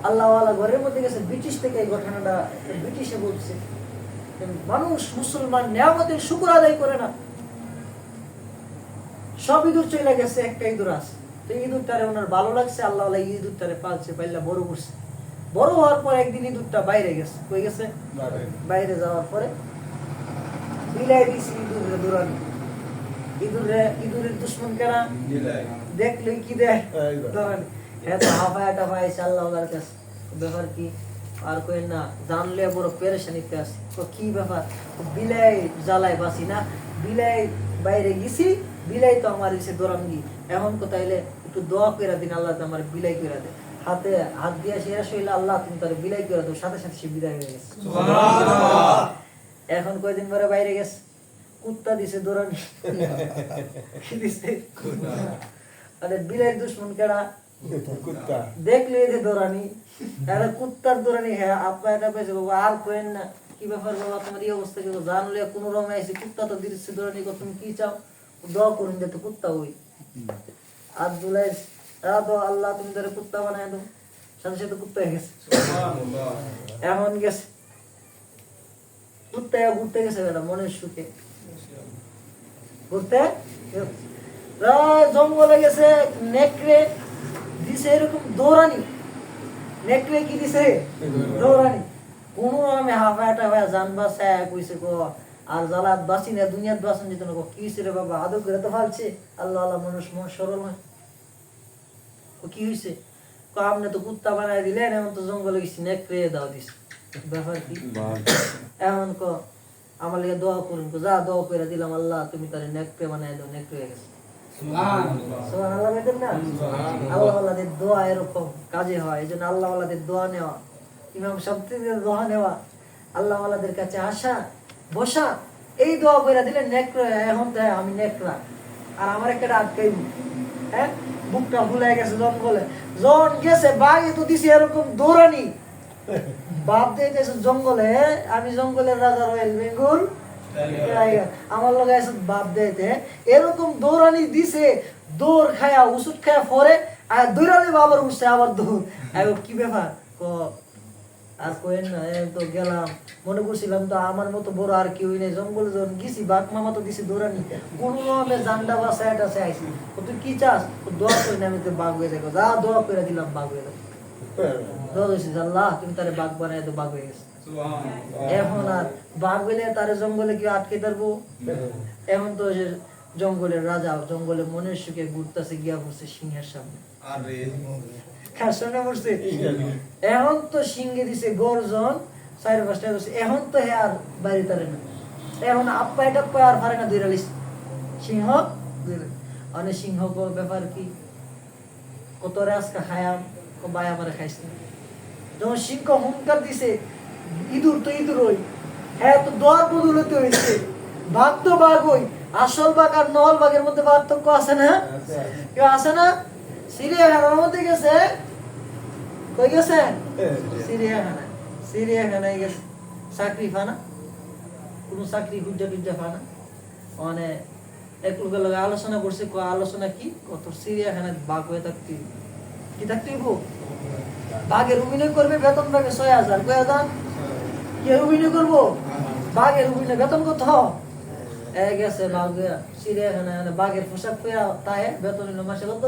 আল্লাহওয়ালা ঘরের মধ্যে গেছে, ব্রিটিশ থেকে এই ঘটনাটা ব্রিটিশে বলছে। মানুষ মুসলমান নিয়ামতের শুকর আদায় করে না। সব ইঁদুর চলে গেছে, একটা ইঁদুর আছে। তো ইঁদুরটারে ওনার ভালো লাগছে, আল্লাহওয়ালা ইঁদুরটারে পালছে, পাইলা বড় করছে। বড় হওয়ার পর একদিন ইঁদুরটা বাইরে গেছে। কই গেছে? বাইরে যাওয়ার পরে বিলাই দিছি ইঁদুরের দৌড়ানি। ইঁদুরের দুশ্মন কেনা দেখলে কি দেয় দৌড়ানি। হ্যাঁ তো হাফায় টাফায় এসে আল্লাহওয়ালার কাছে, ব্যাপার কি? আর কই না, জানলে বড় পেরেশানিতে আছে। তো কি ব্যাপার? বিলাই জ্বালায় বাসি না, বিলাই বাইরে গেছি, বিলাই তো আমার এসে দৌড়ানি। এখন কোথাইলে একটু দোয়া করে দিন, আল্লাহ আমার বিলাই করে দেয়। হাতে হাত দিয়ে শেষ হইলে, আল্লাহ তুমি তার বিলাই করে দাও, সাথে সাথে সে বিদায় হয়ে গেছে। এখন কয়দিন পরে বাইরে গেছে, কুত্তা দিছে দৌড়ানি। আরে বিলাই দুশ্মন কেডা? দেখলে যে দৌড়ানি, কুত্তার দৌড়ানি। হ্যাঁ আপা এটা পেয়েছে বাবা, আর কেন না। কি ব্যাপার বাবা, তোমার এই অবস্থা কি? জানলে কোন রকম আইসি, কুত্তা তো দিচ্ছে দৌড়ানি। তুমি কি চাও? দোয়া করুন যাতে কুত্তা হই। আর দুলাই আল্লাহ তুমি তারা কুত্তা বানায় দাও, সাথে সাথে কুত্তা হয়ে গেছে। এখন গেছে কুত্তা ঘুরতে গেছে মনের সুখে ঘুরতে, জঙ্গলে গেছে। নেকড়ে দিছে এরকম দৌড়ানি। নেকড়ে কি দিছে? দৌড়ানি। কোন নামে হাফায় টাফায় জান বাসায় কইছে গো, আর জ্বালাত বাসি না, দুনিয়াত বাসন যেত না। কি হয়েছে রে বাবা? আদর করে তো ফালছে। আল্লাহ আল্লাহ মানুষ মন সরল হয়। কি হয়েছে? আপনি তো কুত্তা বানাই দিলেন, এখন তো জঙ্গলে গেছি, নেকড়ে দাও দিস। ব্যাপার কি? এখন আমার লিগে দোয়া করুন। যা দোয়া করে দিলাম, আল্লাহ তুমি তার নেকড়ে বানাই দাও। নেকড়ে হয়ে গেছে। আল্লাহওয়ালাদের দোয়া এরকম কাজে হয়। এই জন্য আল্লাহওয়ালাদের দোয়া নেওয়া, ইমাম সাহেবের দোয়া নেওয়া, আল্লাহওয়ালাদের কাছে আসা বসা, এই দোয়া করে দিলে নেকড়ে। এখন তো আমি নেকড়া, আর আমার একটা আটকাই, হ্যাঁ বুকটা ভুলে গেছে জঙ্গলে। জন গেছে বাঘে তো দিছে এরকম দৌড়ানি। বাপ দিয়ে গেছে জঙ্গলে, আমি জঙ্গলের রাজা রয়েল বেঙ্গল, আমার লগে আছে বাপ দিতে এরকম দৌড়ানি দিছে। দৌড় খায়া ওষুধ খায়া পরে আর দৌড়ালে আবার উঠছে, আবার দৌড়। কি ব্যাপার? আর কইেন না, তো গেলাম, মনে করছিলাম তো আমার মতো বড় আর কেউ নেই। জঙ্গলে যখন গেছি, বাঘ মামা তো দিছি দৌড়ানি, কোনো নামে জান্ডা বা সাইড আছে আইসি। তুই কি চাস? দোয়া করি না, আমি তো বাঘ হয়ে যাবো। যা দোয়া করে দিলাম, বাঘ হয়ে যাবো। দোয়া করছি আল্লাহ তুমি তারে বাঘ বানাই তো, বাঘ হয়ে গেছে। এখন আর বাঘ হইলে তারে জঙ্গলে কেউ আটকে ধরবো? এখন তো জঙ্গলের রাজা জঙ্গলে মনের সুখে ঘুরতেছে, গিয়া পড়ছে সিংহের সামনে। এখন তো সিংহে দিছে গর্জন, চার পাঁচটা। এখন তো হে আর বাড়ি তারে না, এখন আপ্পায় টাপ্পায় আর পারে না দৈরালিস সিংহ। অনেক সিংহ ব্যাপার কি? কত রে আজকে খায়াম, ভাই আমার খাইস না। যখন সিংহ হুঙ্কার দিছে, ইঁদুর তো ইঁদুর হই, হ্যাঁ তো দর বদলতে হয়েছে। বাঘ তো বাঘ হই, আসল বাঘ আর নল বাঘের মধ্যে পার্থক্য আছে না? কেউ আছে না? চিড়িয়াখানার মধ্যে গেছে, কই গেছে? চিড়িয়াখানায়। চিড়িয়াখানায় গেছে, চাকরি ফানা, কোন চাকরি খুঁজা টুজা ফানা। মানে এক লোকের লগে আলোচনা করছে, আলোচনা কি কত চিড়িয়াখানায় বাঘ হয়ে থাকতে কি থাকতে বাঘের অভিনয় করবে, বেতন পাবে ৬,০০০। কয় হাজার? কে অভিনয় করবো? বাঘের অভিনয়, বেতন কত? গেছে বাঘ চিড়িয়াখানায়, বাঘের পোশাক পেয়ে তাই বেতন হইল মাসে কত?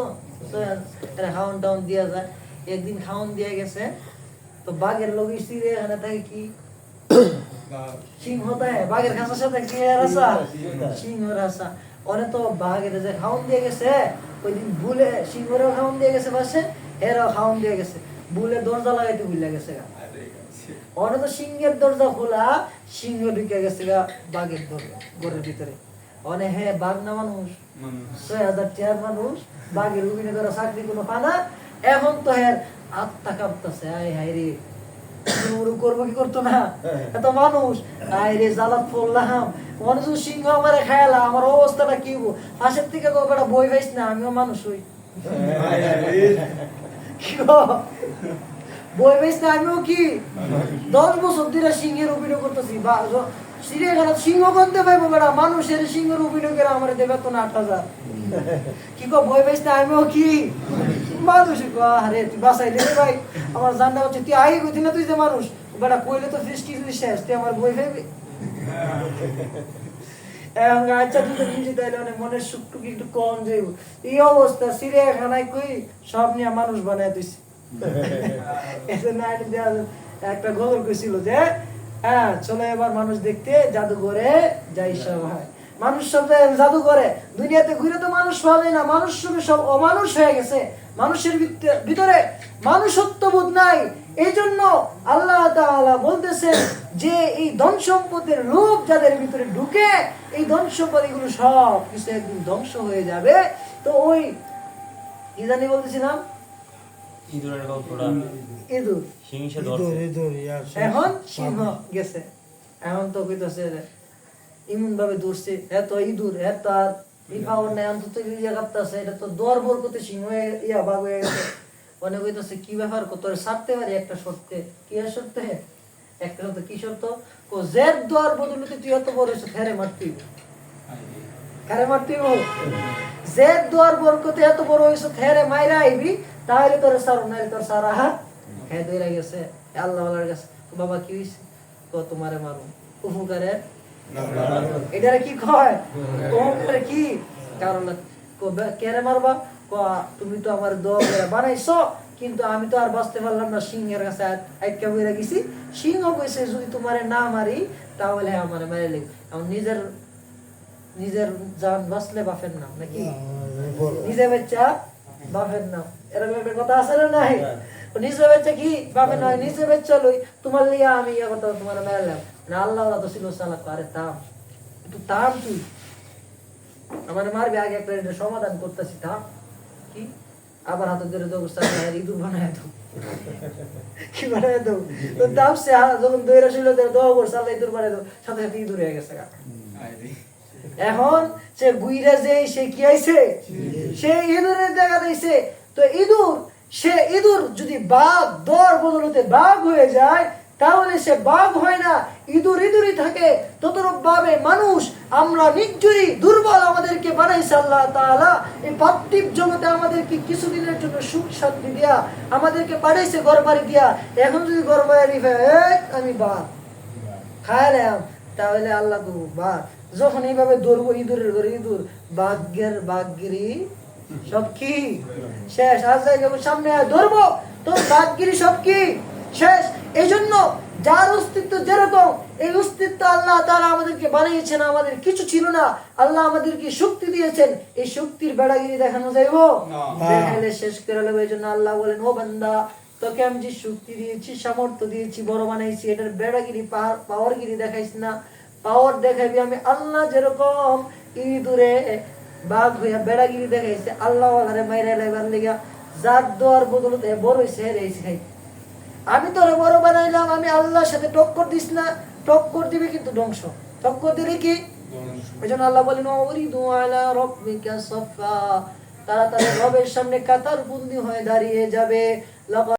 ৬,০০০। খাওয়ান টাউন দিয়া যায়। একদিন খাওয়ান দিয়ে গেছে, তো বাঘের লোক চিড়িয়াখানা থাকে কি সিংহ তাই, বাঘের খাঁচার সাথে কি রাসা? সিংহ রাসা। অনেক তো বাঘের যে খাওয়ান দিয়ে গেছে, ওই দিন ভুলে সিংহরেও খাওয়ান দিয়ে গেছে, পাশে এরাও খাওয়ান দিয়ে গেছে, ভুলে দরজা লাগাইতে ভুলে গেছে। অনেক তো সিংহের দরজা খোলা, সিংহ ঢুকে গেছে বাঘের ঘরের ভিতরে। অনেক হ্যাঁ বাঘ না মানুষ, ৬,০০০ চেয়ার মানুষ, বাঘের অভিনয় করা চাকরি কোনো পানা। এখন তো হ্যাঁ আত্মা কাঁপতেছে, আয় হাই রে করবো কি করতো না, এত মানুষ আয় রে জ্বালাত পড়লাম। মানুষ সিংহ আমার খায়ালা, আমার অবস্থাটা কি হবো? পাশের থেকে বেটা বই পাইস না, আমিও মানুষ হই। বই পাইস না, আমিও কি ১০ বছর ধরে সিংহের অভিনয় করতেছি। চিড়িয়াখানা সিংহ করতে পাইবো বেড়া, মানুষের সিংহের অভিনয় করে আমার দেবে তো ৮,০০০। কি বই পাইস না, আমিও কি মানুষ? আরে তুই বাসাইলে ভাই, আমার জানটা হচ্ছে তুই আগে কইতি না তুই যে মানুষ বেটা কইলে তো ফিস্টি শেষ তুই আমার বই ফেলবি আচ্ছা তুই তো নিজে তাইলে অনেক মনের সুখটুক একটু কম যাইব এই অবস্থা চিড়িয়াখানায় কই সব নিয়ে মানুষ বানায় দিছে একটা গল্প কইছিল যে হ্যাঁ চলে এবার মানুষ দেখতে জাদুঘরে যাই সবাই মানুষ সব জাদুঘরে দুনিয়াতে ঘুরে তো মানুষ পাওয়া যায় না মানুষ সব অমানুষ হয়ে গেছে মানুষের ভিতরে মানুষত্ববোধ নাই এই জন্য আল্লাহ তাআলা বলতেছেন যে এই ধন সম্পদের লোভ যাদের ভিতরে ঢুকে এই ধন সম্পদ এগুলো সব কিছু একদিন ধ্বংস হয়ে যাবে তো ওই কি জানি বলতেছিলাম ইঁদুরের গল্পটা ইঁদুর সিংহে ধরছে এখন সিংহ গেছে এখন তো কইতাছে ইমন ভাবে ধরছে এত ইঁদুর এত আর ইফাও নাই অন্তত ইয়া কাঁপতাছে এটা তো দরবর করতে সিংহ ইয়া ভাগ হয়ে গেছে অনেক কইতাছে কি ব্যাপার কত ছাড়তে পারি একটা শর্তে কি আর শর্তে একটা শর্ত কি শর্ত কো জের দর বদলতে তুই এত বড় হইছ খেরে মারতি খেরে মারতি জের দর বরকতে এত বড় হইছ খেরে মাইরা আইবি তাহলে তোর সার নাই তোর সারা খেয়ে দইরা গেছে আল্লাহ ওয়ালার কাছে বাবা কি হইছে কো তোমারে মারু উপকারে এটারে কি কয় উপকারে কি কারণ কো কেরে মারবা কো তুমি তো আমার দোয়া করে বানাইছো কিন্তু আমি তো আর বাঁচতে পারলাম না সিংহের কাছে আটকা বইরা গেছি সিংহ কইছে যদি তোমারে না মারি তাহলে আমারে মেরে লেগ এখন নিজের জান বাঁচলে বাপের নাম নাকি নিজে বাচ্চা বাপের নাম এরকম একটা কথা আছে না নাই নিজে বাচ্চা কি বাপের নয় নিজে বাচ্চা লই তোমার লিয়া আমি ইয়া কথা তোমার মেলাম না আল্লাহ তো ছিল সালাক আরে তাম একটু তাম তুই আমার মারবি আগে একটা এটা সমাধান করতেছি থাম কি আবার হাতে ধরে দেবো ইঁদুর বানায় দাও কি বানায় দাও তো দাম সে যখন দইরা ছিল দেওয়া করছে আল্লাহ ইঁদুর বানায় দাও সাথে সাথে ইঁদুর হয়ে গেছে এখন সে বুইরা যে সে কি আইছে সে ইঁদুরের জায়গা দিয়েছে তো ইঁদুর যদি বাঘ দর বদলতে বাঘ হয়ে যায় তাহলে সে বাঘ হয় না ইঁদুরই থাকে ততরূপ ভাবে মানুষ আমরা নির্জরি দুর্বল আমাদেরকে বানাইছে আল্লাহ তাআলা এই পার্থিব জগতে আমাদেরকে কিছুদিনের জন্য সুখ শান্তি দিয়া আমাদেরকে পাঠাইছে ঘর বাড়ি দিয়া এখন যদি ঘর বাড়ি আমি বাঘ খাইলাম তাহলে আল্লাহ করবো বাঘ যখন এইভাবে ধরবো ইঁদুরের ঘরে ইঁদুর বাঘগিরি সব কি শেষ আজ সামনে ধরবো তো বাঘগিরি সব কি শেষ এই জন্য যার অস্তিত্ব যেরকম এই অস্তিত্ব আল্লাহ তাআলা আমাদেরকে বানিয়েছেন আমাদের কিছু ছিল না আল্লাহ আমাদেরকে শক্তি দিয়েছেন এই শক্তির বেড়াগিরি দেখানো যাইব দেখাইলে শেষ করে নেবে এই জন্য আল্লাহ বলেন ও বান্দা তোকে আমি যে শক্তি দিয়েছি সামর্থ্য দিয়েছি বড় বানাইছি এটার বেড়াগিরি পাওয়ারগিরি দেখাইছি না পাওয়ার দেখাইবি আমি আল্লাহ যেরকম ইঁদুরে বাঘ হইয়া বেড়াগিরি দেখাইছে আল্লাহ ওয়ালারে মাইরা লাইবার লিগা যার দোয়ার বদলতে বড় হইছে রেইছে খাই আমি তোরে বড় বানাইলাম আমি আল্লাহর সাথে টক্কর দিস না টক্কর দিবে কিন্তু ধ্বংস টক্কর দিলে কি এজন্য আল্লাহ বলেন ওরিদু আলা রাব্বিকা সাফা তারা তাদের রবের সামনে কাতার বন্দী হয়ে দাঁড়িয়ে যাবে